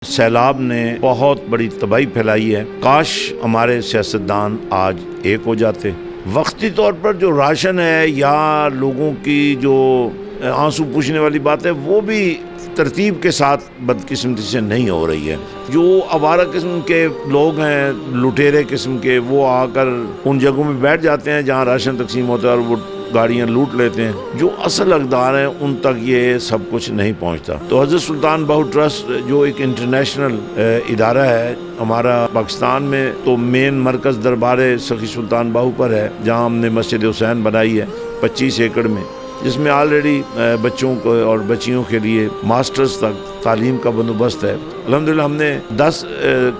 سیلاب نے بہت بڑی تباہی پھیلائی ہے۔ کاش ہمارے سیاستدان آج ایک ہو جاتے۔ وقتی طور پر جو راشن ہے یا لوگوں کی جو آنسو پوچھنے والی بات ہے وہ بھی ترتیب کے ساتھ بدقسمتی سے نہیں ہو رہی ہے۔ جو آوارہ قسم کے لوگ ہیں، لٹیرے قسم کے، وہ آ کر ان جگہوں میں بیٹھ جاتے ہیں جہاں راشن تقسیم ہوتا ہے اور وہ گاڑیاں لوٹ لیتے ہیں۔ جو اصل حقدار ہیں ان تک یہ سب کچھ نہیں پہنچتا۔ تو حضرت سلطان بہو ٹرسٹ جو ایک انٹرنیشنل ادارہ ہے ہمارا پاکستان میں، تو مین مرکز دربار سخی سلطان بہو پر ہے، جہاں ہم نے مسجد حسین بنائی ہے 25 ایکڑ میں، جس میں آلریڈی بچوں کو اور بچیوں کے لیے ماسٹرز تک تعلیم کا بندوبست ہے۔ الحمدللہ ہم نے 10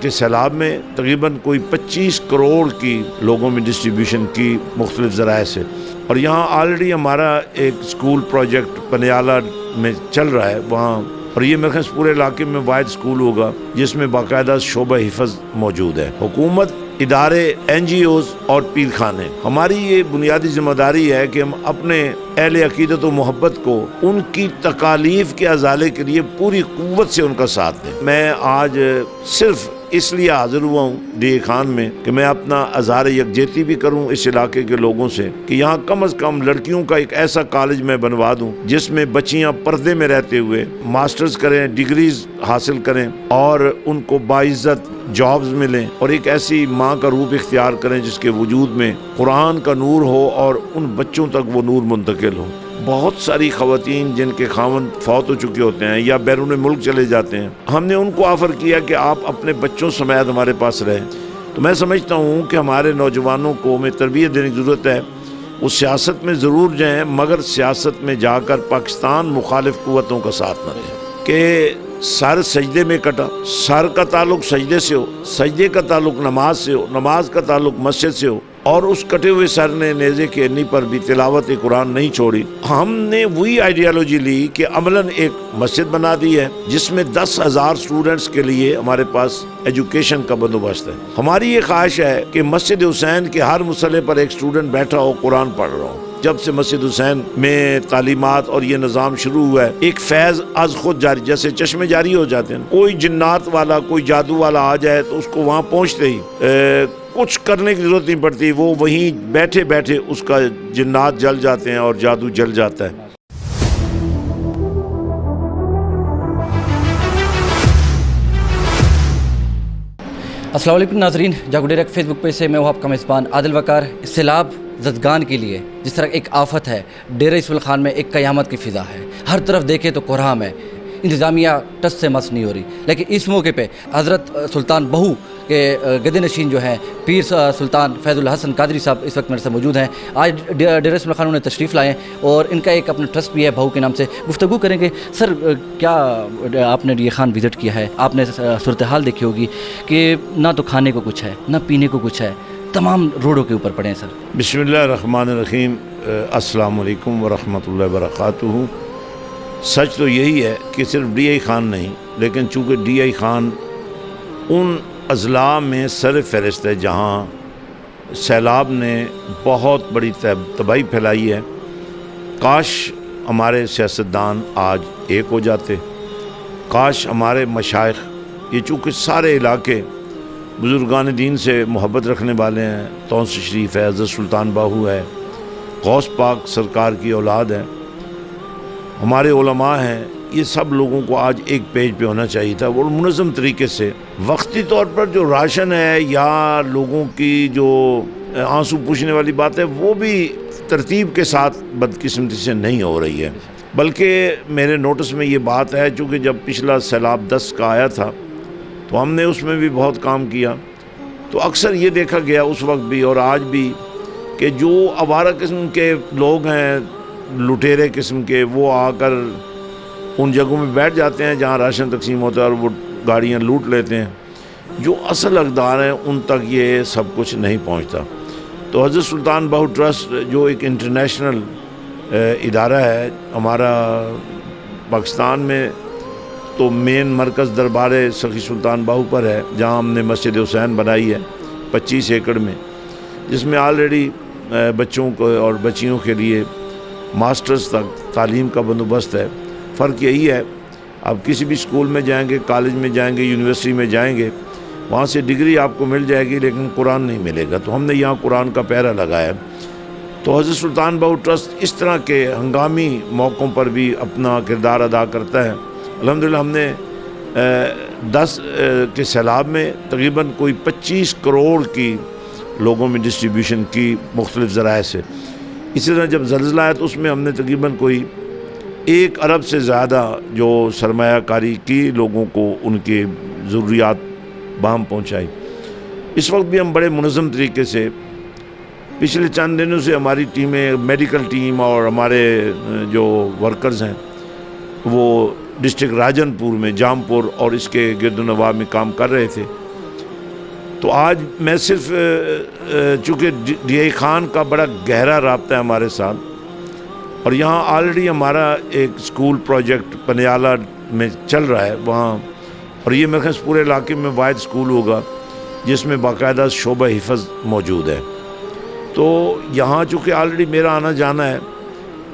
کے سیلاب میں تقریباً کوئی 25 کروڑ کی لوگوں میں ڈسٹریبیوشن کی مختلف ذرائع سے، اور یہاں آلریڈی ہمارا ایک اسکول پروجیکٹ پنیالہ میں چل رہا ہے وہاں، اور یہ میرے خیال پورے علاقے میں واحد اسکول ہوگا جس میں باقاعدہ شعبہ حفظ موجود ہے۔ حکومت، ادارے، NGOs اور پیر خانے، ہماری یہ بنیادی ذمہ داری ہے کہ ہم اپنے اہل عقیدت و محبت کو ان کی تکالیف کے ازالے کے لیے پوری قوت سے ان کا ساتھ دیں۔ میں آج صرف اس لیے حاضر ہوا ہوں DA خان میں کہ میں اپنا اظہار یکجہتی بھی کروں اس علاقے کے لوگوں سے کہ یہاں کم از کم لڑکیوں کا ایک ایسا کالج میں بنوا دوں جس میں بچیاں پردے میں رہتے ہوئے ماسٹرز کریں، ڈگریز حاصل کریں اور ان کو باعزت جابز ملیں، اور ایک ایسی ماں کا روپ اختیار کریں جس کے وجود میں قرآن کا نور ہو اور ان بچوں تک وہ نور منتقل ہو۔ بہت ساری خواتین جن کے خاوند فوت ہو چکے ہوتے ہیں یا بیرون ملک چلے جاتے ہیں، ہم نے ان کو آفر کیا کہ آپ اپنے بچوں سمیت ہمارے پاس رہیں۔ تو میں سمجھتا ہوں کہ ہمارے نوجوانوں کو ہمیں تربیت دینے کی ضرورت ہے۔ وہ سیاست میں ضرور جائیں، مگر سیاست میں جا کر پاکستان مخالف قوتوں کا ساتھ نہ دیں۔ کہ سر سجدے میں کٹا، سر کا تعلق سجدے سے ہو، سجدے کا تعلق نماز سے ہو، نماز کا تعلق مسجد سے ہو، اور اس کٹے ہوئے سر نے نیزے کی ارنی پر بھی تلاوت قرآن نہیں چھوڑی۔ ہم نے وہی آئیڈیالوجی لی کہ عملاً ایک مسجد بنا دی ہے جس میں 10,000 اسٹوڈنٹس کے لیے ہمارے پاس ایجوکیشن کا بندوبست ہے۔ ہماری یہ خواہش ہے کہ مسجد حسین کے ہر مصلے پر ایک اسٹوڈنٹ بیٹھا ہو، قرآن پڑھ رہا ہو۔ جب سے مسجد حسین میں تعلیمات اور یہ نظام شروع ہوا ہے، ایک فیض از خود جاری، جیسے چشمے جاری ہو جاتے ہیں۔ کوئی جنات والا، کوئی جادو والا آ جائے تو اس کو وہاں پہنچتے ہی کچھ کرنے کی ضرورت نہیں پڑتی، وہ وہیں بیٹھے بیٹھے اس کا جنات جل جاتے ہیں اور جادو جل جاتا ہے۔ السلام علیکم ناظرین، جاگو ڈائریکٹ فیس بک پیج سے میں ہوں آپ کا میزبان عادل وقار۔ سیلاب زدگان کے لیے جس طرح ایک آفت ہے، ڈیرہ اسماعیل خان میں ایک قیامت کی فضا ہے۔ ہر طرف دیکھیں تو کوہرام ہے، انتظامیہ ٹس سے مس نہیں ہو رہی۔ لیکن اس موقع پہ حضرت سلطان بہو کے گدے نشین جو ہیں پیر سلطان فیض الحسن قادری صاحب اس وقت میرے سے موجود ہیں۔ آج ڈیرہ اسماعیل خان انہیں تشریف لائے ہیں اور ان کا ایک اپنا ٹرسٹ بھی ہے بہو کے نام سے۔ گفتگو کریں گے۔ سر، کیا آپ نے ڈیرہ خان وزٹ کیا ہے؟ آپ نے صورتحال دیکھی ہوگی کہ نہ تو کھانے کو کچھ ہے، نہ پینے کو کچھ ہے، تمام روڈوں کے اوپر پڑے ہیں۔ سر بسم اللہ الرحمن الرحیم، السلام علیکم ورحمۃ اللہ وبرکاتہ۔ سچ تو یہی ہے کہ صرف DI خان نہیں، لیکن چونکہ DI خان ان اضلاع میں سر فہرست ہے جہاں سیلاب نے بہت بڑی تباہی پھیلائی ہے۔ کاش ہمارے سیاستدان آج ایک ہو جاتے، کاش ہمارے مشائخ، یہ چونکہ سارے علاقے بزرگان دین سے محبت رکھنے والے ہیں، توسیع شریف ہے، حضرت سلطان بہو ہے، غوث پاک سرکار کی اولاد ہے، ہمارے علماء ہیں، یہ سب لوگوں کو آج ایک پیج پہ ہونا چاہیے تھا اور منظم طریقے سے۔ وقتی طور پر جو راشن ہے یا لوگوں کی جو آنسو پوچھنے والی بات ہے وہ بھی ترتیب کے ساتھ بدقسمتی سے نہیں ہو رہی ہے، بلکہ میرے نوٹس میں یہ بات ہے، چونکہ جب پچھلا سیلاب 10 کا آیا تھا تو ہم نے اس میں بھی بہت کام کیا، تو اکثر یہ دیکھا گیا اس وقت بھی اور آج بھی کہ جو آوارہ قسم کے لوگ ہیں، لٹیرے قسم کے، وہ آ کر ان جگہوں میں بیٹھ جاتے ہیں جہاں راشن تقسیم ہوتا ہے اور وہ گاڑیاں لوٹ لیتے ہیں۔ جو اصل حقدار ہیں ان تک یہ سب کچھ نہیں پہنچتا۔ تو حضرت سلطان بہو ٹرسٹ جو ایک انٹرنیشنل ادارہ ہے ہمارا پاکستان میں، تو مین مرکز دربار سخی سلطان بہو پر ہے، جہاں ہم نے مسجد حسین بنائی ہے 25 ایکڑ میں، جس میں آلریڈی بچوں کو اور بچیوں کے لیے ماسٹرز تک تعلیم کا بندوبست ہے۔ فرق یہی ہے آپ کسی بھی اسکول میں جائیں گے، کالج میں جائیں گے، یونیورسٹی میں جائیں گے، وہاں سے ڈگری آپ کو مل جائے گی لیکن قرآن نہیں ملے گا. تو ہم نے یہاں قرآن کا پہرا لگایا. تو حضرت سلطان بہو ٹرسٹ اس طرح کے ہنگامی موقعوں پر بھی اپنا کردار ادا کرتا ہے. الحمدللہ ہم نے 10 کے سیلاب میں تقریباً کوئی 25 کروڑ کی لوگوں میں ڈسٹریبیوشن کی مختلف ذرائع سے. اسی طرح جب زلزلہ آیا تو اس میں ہم نے تقریباً کوئی 1 ارب سے زیادہ جو سرمایہ کاری کی لوگوں کو ان کے ضروریات باہم پہنچائی. اس وقت بھی ہم بڑے منظم طریقے سے پچھلے چند دنوں سے ہماری ٹیمیں، میڈیکل ٹیم اور ہمارے جو ورکرز ہیں وہ ڈسٹرکٹ راجن پور میں، جام پور اور اس کے گرد و نواح میں کام کر رہے تھے. تو آج میں صرف چونکہ ڈی آئی خان کا بڑا گہرا رابطہ ہے ہمارے ساتھ، اور یہاں آلریڈی ہمارا ایک اسکول پروجیکٹ پنیالہ میں چل رہا ہے وہاں، اور یہ میرے خیال سے پورے علاقے میں واحد اسکول ہوگا جس میں باقاعدہ شعبہ حفظ موجود ہے. تو یہاں چونکہ آلریڈی میرا آنا جانا ہے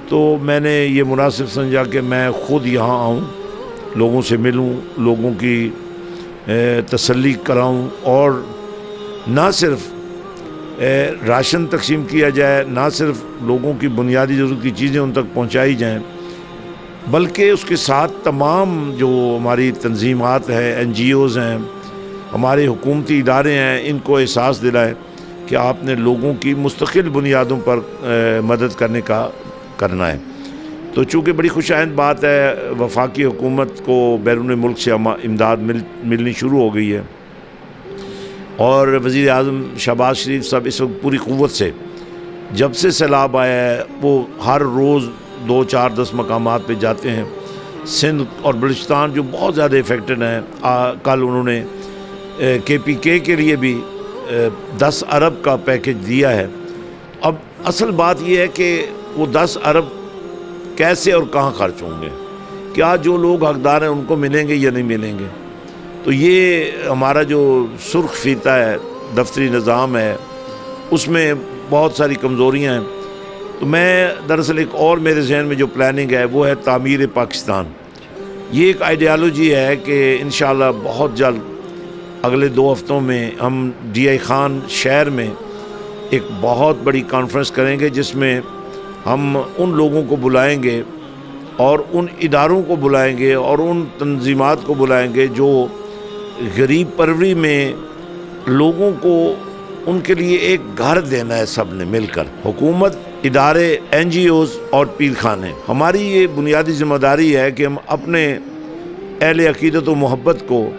تو میں نے یہ مناسب سمجھا کہ میں خود یہاں آؤں، لوگوں سے ملوں، لوگوں کی تسلی کراؤں، اور نہ صرف راشن تقسیم کیا جائے، نہ صرف لوگوں کی بنیادی ضرورت کی چیزیں ان تک پہنچائی جائیں، بلکہ اس کے ساتھ تمام جو ہماری تنظیمات ہیں، این جی اوز ہیں، ہمارے حکومتی ادارے ہیں، ان کو احساس دلائے کہ آپ نے لوگوں کی مستقل بنیادوں پر مدد کرنا ہے. تو چونکہ بڑی خوش آئند بات ہے، وفاقی حکومت کو بیرون ملک سے امداد ملنی شروع ہو گئی ہے، اور وزیر اعظم شہباز شریف صاحب اس وقت پوری قوت سے جب سے سیلاب آیا ہے وہ ہر روز 2, 4, 10 مقامات پہ جاتے ہیں. سندھ اور بلوچستان جو بہت زیادہ افیکٹڈ ہیں، کل انہوں نے کے پی کے لیے بھی 10 ارب کا پیکج دیا ہے. اب اصل بات یہ ہے کہ وہ 10 ارب کیسے اور کہاں خرچ ہوں گے، کیا جو لوگ حقدار ہیں ان کو ملیں گے یا نہیں ملیں گے. تو یہ ہمارا جو سرخ فیتہ ہے، دفتری نظام ہے، اس میں بہت ساری کمزوریاں ہیں. تو میں دراصل ایک اور میرے ذہن میں جو پلاننگ ہے وہ ہے تعمیر پاکستان. یہ ایک آئیڈیالوجی ہے کہ انشاءاللہ بہت جلد اگلے 2 ہفتوں میں ہم ڈی آئی خان شہر میں ایک بہت بڑی کانفرنس کریں گے جس میں ہم ان لوگوں کو بلائیں گے اور ان اداروں کو بلائیں گے اور ان تنظیمات کو بلائیں گے جو غریب پروری میں لوگوں کو ان کے لیے ایک گھر دینا ہے. سب نے مل کر، حکومت، ادارے، این جی اوز اور پیر خانے، ہماری یہ بنیادی ذمہ داری ہے کہ ہم اپنے اہل عقیدت و محبت کو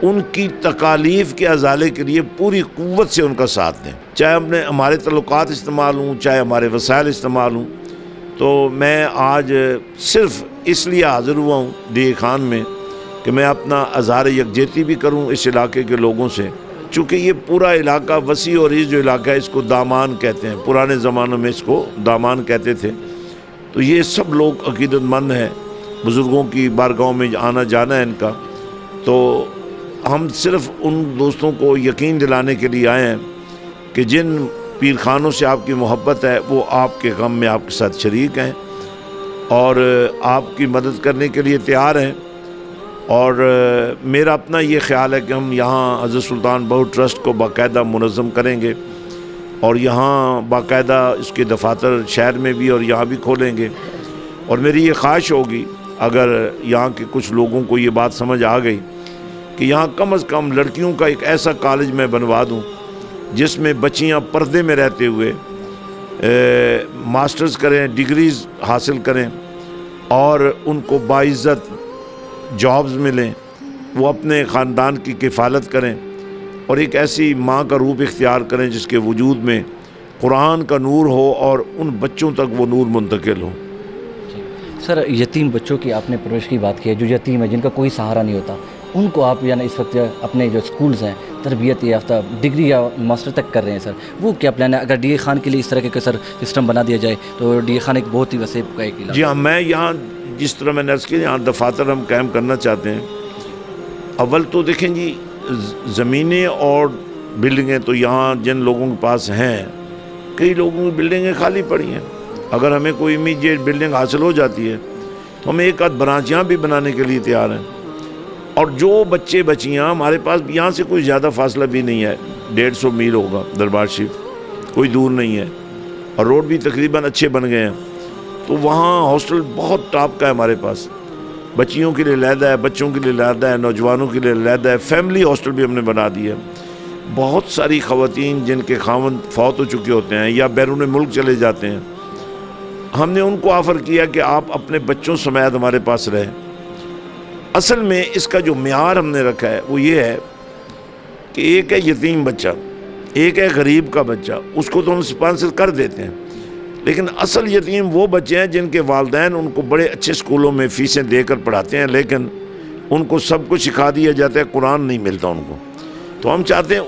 ان کی تکالیف کے ازالے کے لیے پوری قوت سے ان کا ساتھ دیں، چاہے ہمارے تعلقات استعمال ہوں، چاہے ہمارے وسائل استعمال ہوں. تو میں آج صرف اس لیے حاضر ہوا ہوں ڈی اے خان میں کہ میں اپنا اظہار یکجہتی بھی کروں اس علاقے کے لوگوں سے، چونکہ یہ پورا علاقہ وسیع اور عریض جو علاقہ ہے اس کو دامان کہتے ہیں، پرانے زمانوں میں اس کو دامان کہتے تھے. تو یہ سب لوگ عقیدت مند ہیں، بزرگوں کی بارگاہوں میں آنا جانا ہے ان کا. تو ہم صرف ان دوستوں کو یقین دلانے کے لیے آئے ہیں کہ جن پیر خانوں سے آپ کی محبت ہے وہ آپ کے غم میں آپ کے ساتھ شریک ہیں اور آپ کی مدد کرنے کے لیے تیار ہیں. اور میرا اپنا یہ خیال ہے کہ ہم یہاں حضرت سلطان بہو ٹرسٹ کو باقاعدہ منظم کریں گے اور یہاں باقاعدہ اس کے دفاتر شہر میں بھی اور یہاں بھی کھولیں گے. اور میری یہ خواہش ہوگی اگر یہاں کے کچھ لوگوں کو یہ بات سمجھ آ گئی کہ یہاں کم از کم لڑکیوں کا ایک ایسا کالج میں بنوا دوں جس میں بچیاں پردے میں رہتے ہوئے ماسٹرز کریں، ڈگریز حاصل کریں اور ان کو باعزت جابز ملیں، وہ اپنے خاندان کی کفالت کریں اور ایک ایسی ماں کا روپ اختیار کریں جس کے وجود میں قرآن کا نور ہو اور ان بچوں تک وہ نور منتقل ہو. سر، یتیم بچوں کی آپ نے پرورش کی بات کی ہے، جو یتیم ہے، جن کا کوئی سہارا نہیں ہوتا، ان کو آپ یعنی اس وقت اپنے جو سکولز ہیں تربیت یافتہ ڈگری یا ماسٹر تک کر رہے ہیں، سر وہ کیا پلان ہے؟ اگر ڈی اے خان کے لیے اس طرح کے سر سسٹم بنا دیا جائے تو ڈی اے خان ایک بہت ہی وسیع کا ایک علاقہ. جی ہاں، میں یہاں جس طرح میں نے عرض کیا یہاں دفاتر ہم قائم کرنا چاہتے ہیں. اول تو دیکھیں جی، زمینیں اور بلڈنگیں تو یہاں جن لوگوں کے پاس ہیں، کئی لوگوں کی بلڈنگیں خالی پڑی ہیں. اگر ہمیں کوئی امیجیٹ بلڈنگ حاصل ہو جاتی ہے تو ہم ایک آدھ برانچیاں بھی بنانے کے لیے تیار ہیں. اور جو بچے بچیاں ہمارے پاس یہاں سے کوئی زیادہ فاصلہ بھی نہیں ہے, 150 میل ہوگا دربار شریف, کوئی دور نہیں ہے, اور روڈ بھی تقریباً اچھے بن گئے ہیں. تو وہاں ہاسٹل بہت ٹاپ کا ہے ہمارے پاس, بچیوں کے لیے علیحدہ ہے, بچوں کے لیے علیحدہ ہے, نوجوانوں کے لیے علیحدہ ہے, فیملی ہاسٹل بھی ہم نے بنا دی ہے. بہت ساری خواتین جن کے خاوند فوت ہو چکے ہوتے ہیں یا بیرون ملک چلے جاتے ہیں, ہم نے ان کو آفر کیا کہ آپ اپنے بچوں سمیت ہمارے پاس رہیں. اصل میں اس کا جو معیار ہم نے رکھا ہے وہ یہ ہے کہ ایک ہے یتیم بچہ, ایک ہے غریب کا بچہ, اس کو تو ہم اسپانسر کر دیتے ہیں, لیکن اصل یتیم وہ بچے ہیں جن کے والدین ان کو بڑے اچھے اسکولوں میں فیسیں دے کر پڑھاتے ہیں, لیکن ان کو سب کچھ سکھا دیا جاتا ہے, قرآن نہیں ملتا ان کو. تو ہم چاہتے ہیں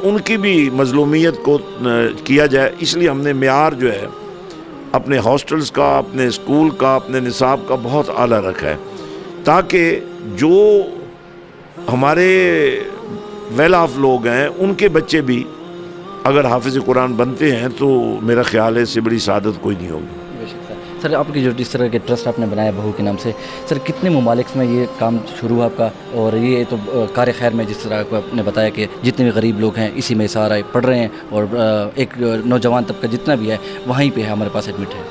ان کی بھی مظلومیت کو کیا جائے. اس لیے ہم نے معیار جو ہے اپنے ہاسٹلز کا, اپنے اسکول کا, اپنے نصاب کا بہت اعلیٰ رکھا ہے, تاکہ جو ہمارے ویل آف لوگ ہیں ان کے بچے بھی اگر حافظ قرآن بنتے ہیں تو میرا خیال ہے اس سے بڑی سعادت کوئی نہیں ہوگی. سر آپ کی جو اس طرح کے ٹرسٹ آپ نے بنایا بہو کے نام سے, سر کتنے ممالک میں یہ کام شروع ہوا آپ کا؟ اور یہ تو کار خیر میں جس طرح آپ نے بتایا کہ جتنے بھی غریب لوگ ہیں اسی میں سارا پڑھ رہے ہیں, اور ایک نوجوان طبقہ جتنا بھی ہے وہیں پہ ہے ہمارے پاس ایڈمٹ ہے.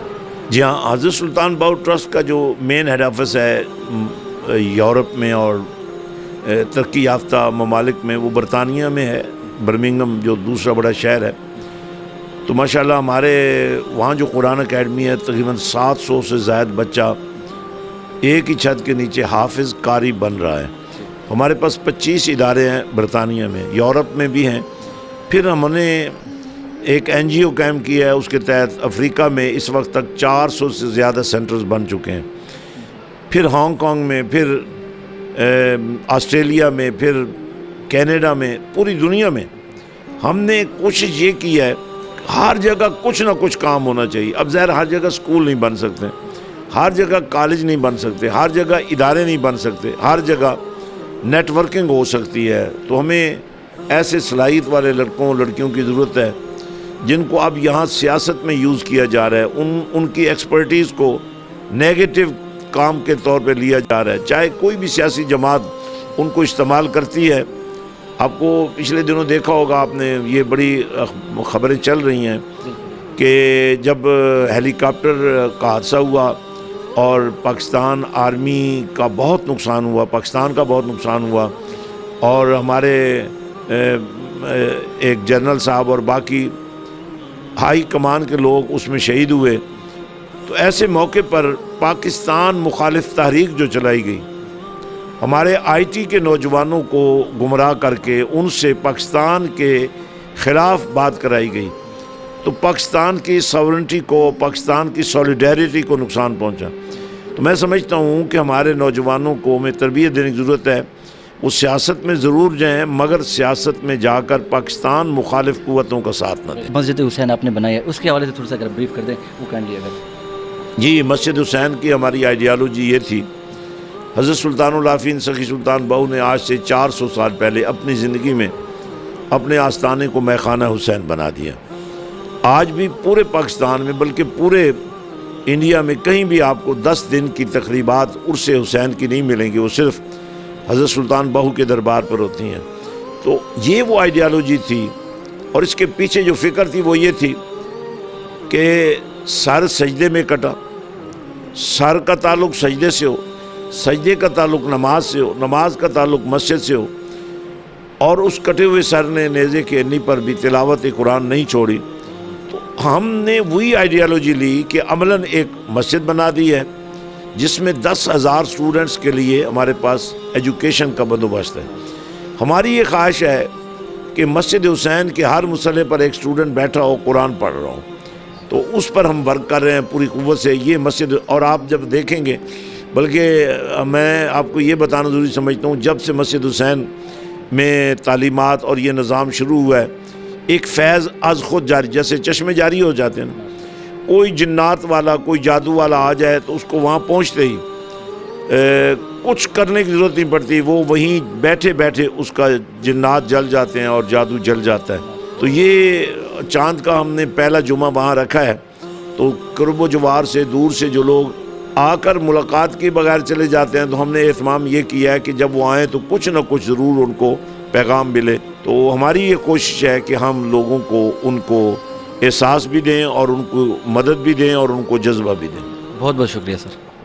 جی ہاں, حضرت سلطان بہو ٹرسٹ کا جو مین ہیڈ آفس ہے یورپ میں اور ترقی یافتہ ممالک میں, وہ برطانیہ میں ہے, برمنگھم جو دوسرا بڑا شہر ہے. تو ماشاءاللہ ہمارے وہاں جو قرآن اکیڈمی ہے, تقریباً 700 سے زائد بچہ ایک ہی چھت کے نیچے حافظ قاری بن رہا ہے. ہمارے پاس 25 ادارے ہیں برطانیہ میں, یورپ میں بھی ہیں. پھر ہم نے ایک NGO قائم کیا ہے, اس کے تحت افریقہ میں اس وقت تک 400 سے زیادہ سینٹرز بن چکے ہیں. پھر ہانگ کانگ میں, پھر آسٹریلیا میں, پھر کینیڈا میں, پوری دنیا میں ہم نے کوشش یہ کی ہے ہر جگہ کچھ نہ کچھ کام ہونا چاہیے. اب ظاہر ہر جگہ اسکول نہیں بن سکتے, ہر جگہ کالج نہیں بن سکتے, ہر جگہ ادارے نہیں بن سکتے, ہر جگہ نیٹ ورکنگ ہو سکتی ہے. تو ہمیں ایسے صلاحیت والے لڑکوں لڑکیوں کی ضرورت ہے جن کو اب یہاں سیاست میں یوز کیا جا رہا ہے, ان کی ایکسپرٹیز کو نیگیٹو کام کے طور پہ لیا جا رہا ہے. چاہے کوئی بھی سیاسی جماعت ان کو استعمال کرتی ہے. آپ کو پچھلے دنوں دیکھا ہوگا آپ نے, یہ بڑی خبریں چل رہی ہیں کہ جب ہیلی کاپٹر کا حادثہ ہوا اور پاکستان آرمی کا بہت نقصان ہوا, پاکستان کا بہت نقصان ہوا, اور ہمارے ایک جنرل صاحب اور باقی ہائی کمان کے لوگ اس میں شہید ہوئے. تو ایسے موقع پر پاکستان مخالف تحریک جو چلائی گئی, ہمارے IT کے نوجوانوں کو گمراہ کر کے ان سے پاکستان کے خلاف بات کرائی گئی, تو پاکستان کی ساورنٹی کو, پاکستان کی سولیڈیرٹی کو نقصان پہنچا. تو میں سمجھتا ہوں کہ ہمارے نوجوانوں کو ہمیں تربیت دینے کی ضرورت ہے. وہ سیاست میں ضرور جائیں, مگر سیاست میں جا کر پاکستان مخالف قوتوں کا ساتھ نہ دیں. مسجد حسین آپ نے بنائی ہے, اس کے حوالے سے تھوڑا سا اگر بریف کر دیں وہ کائنڈلی. اگر جی, مسجد حسین کی ہماری آئیڈیالوجی یہ تھی, حضرت سلطان العافین سخی سلطان بہو نے آج سے 400 سال پہلے اپنی زندگی میں اپنے آستانے کو میخانہ حسین بنا دیا. آج بھی پورے پاکستان میں بلکہ پورے انڈیا میں کہیں بھی آپ کو 10 دن کی تقریبات عرس حسین کی نہیں ملیں گی, وہ صرف حضرت سلطان بہو کے دربار پر ہوتی ہیں. تو یہ وہ آئیڈیالوجی تھی, اور اس کے پیچھے جو فکر تھی وہ یہ تھی کہ سر سجدے میں کٹا, سر کا تعلق سجدے سے ہو, سجدے کا تعلق نماز سے ہو, نماز کا تعلق مسجد سے ہو, اور اس کٹے ہوئے سر نے نیزے کی انی پر بھی تلاوت قرآن نہیں چھوڑی. تو ہم نے وہی آئیڈیالوجی لی کہ عملاً ایک مسجد بنا دی ہے جس میں 10,000 اسٹوڈنٹس کے لیے ہمارے پاس ایجوکیشن کا بندوبست ہے. ہماری یہ خواہش ہے کہ مسجد حسین کے ہر مسئلے پر ایک اسٹوڈنٹ بیٹھا ہو, قرآن پڑھ رہا ہو. تو اس پر ہم ورک کر رہے ہیں پوری قوت سے. یہ مسجد, اور آپ جب دیکھیں گے, بلکہ میں آپ کو یہ بتانا ضروری سمجھتا ہوں, جب سے مسجد حسین میں تعلیمات اور یہ نظام شروع ہوا ہے, ایک فیض از خود جاری, جیسے چشمے جاری ہو جاتے ہیں نا, کوئی جنات والا, کوئی جادو والا آ جائے تو اس کو وہاں پہنچتے ہی کچھ کرنے کی ضرورت نہیں پڑتی, وہ وہیں بیٹھے بیٹھے اس کا جنات جل جاتے ہیں اور جادو جل جاتا ہے. تو یہ چاند کا ہم نے پہلا جمعہ وہاں رکھا ہے, تو قرب و جوار سے, دور سے جو لوگ آ کر ملاقات کے بغیر چلے جاتے ہیں. تو ہم نے اہتمام یہ کیا ہے کہ جب وہ آئیں تو کچھ نہ کچھ ضرور ان کو پیغام ملے. تو ہماری یہ کوشش ہے کہ ہم لوگوں کو ان کو احساس بھی دیں اور ان کو مدد بھی دیں اور ان کو جذبہ بھی دیں. بہت بہت شکریہ سر.